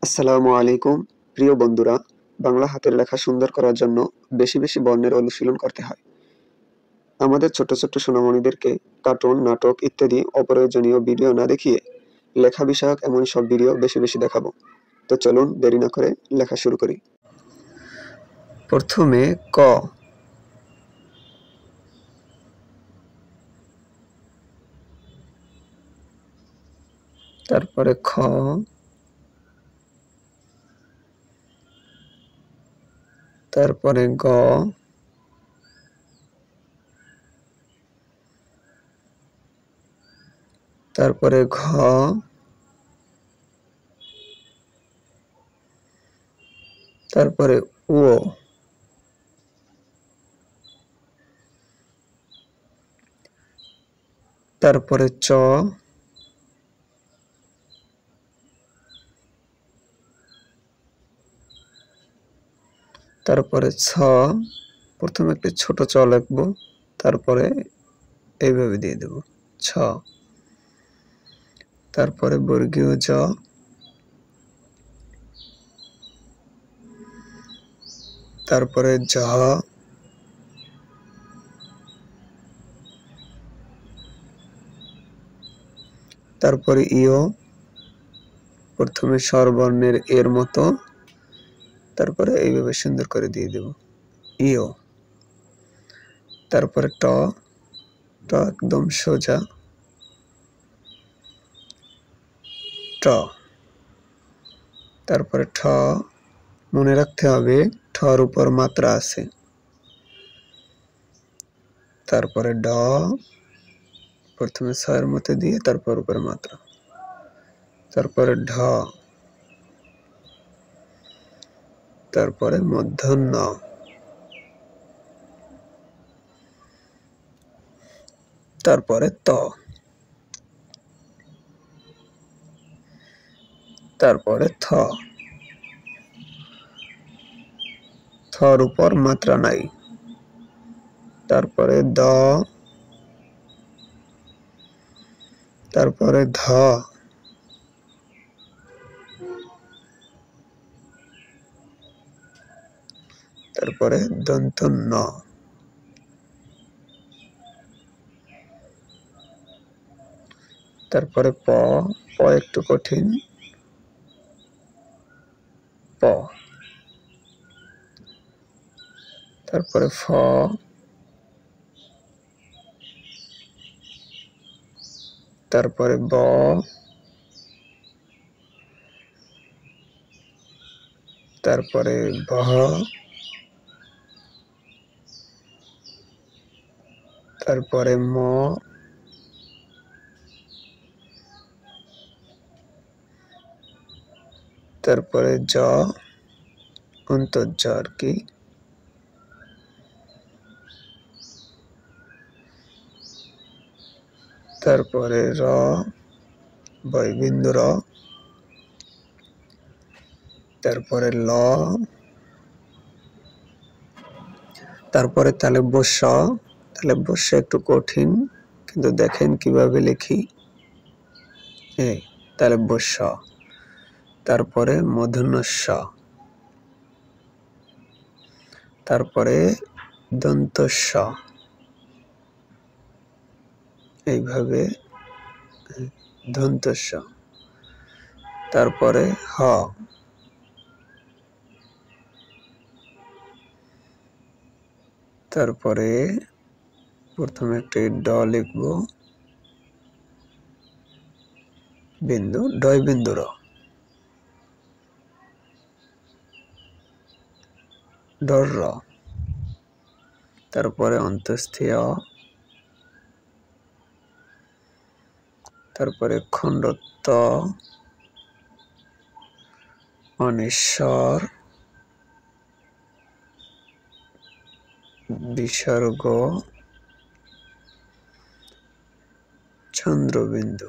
আসসালামু আলাইকুম প্রিয় বন্ধুরা, বাংলা হাতের লেখা সুন্দর করার জন্য বেশি বেশি বর্ণের অনুশীলন করতে হয়। আমাদের ছোট ছোট সোনামণিদেরকে কার্টুন, নাটক ইত্যাদি অপ্রয়োজনীয় ভিডিও না দেখিয়ে লেখা বিষয়ক এমন সব ভিডিও বেশি বেশি দেখাবো। তো চলুন দেরি না করে লেখা শুরু করি। প্রথমে ক, তারপরে খ, তারপরে গ, তারপরে ঘ, তারপরে ও, তারপরে চ, তারপরে ছ। প্রথমে একটি ছোট চ লিখবো, তারপরে এইভাবে দিয়ে দেব ছ। তারপরে বর্গীয় জ, তারপরে ঝ, তারপরে ইয়, প্রথমে স্বরবর্ণের এর মতো, তারপরে এইভাবে সুন্দর করে দিয়ে দেব ইয়। তারপরে ট, ট একদম সোজা, ট। তারপরে ঠ, মনে রাখতে হবে ঠর উপর মাত্রা আছে। তারপরে ড, প্রথমে ছয়ের মধ্যে দিয়ে তারপর উপর মাত্রা। তারপরে ঢ, তারপরে মূর্ধন্য, তারপরে ত, তারপরে থ, থর উপর মাত্রা নাই। তারপরে দ, তারপরে ধ, তারপরে দন্ত ন, তারপরে প, প একটু কঠিন, প। তারপরে ফ, তারপরে ব, তারপরে ভ, তারপরে ম, তারপরে জ, অন্তর্জ আর কি। তারপরে র, বয়বিন্দু র, তারপরে ল, তারপরে তালব্য স। তালব্য স একটু কঠিন, কিন্তু দেখেন কিভাবে লিখি, এই তালব্য স। তারপরে মূর্ধন্য স, তারপরে দন্ত স, এইভাবে দন্ত স। তারপরে হ, তারপরে প্রথমে একটি ড লিখব, বিন্দু, ডয় বিন্দু র, ডর র। তারপরে অন্তস্থিয়, তারপরে খণ্ডত্ব, অনিশ্বর, বিসর্গ, চন্দ্রবিন্দু।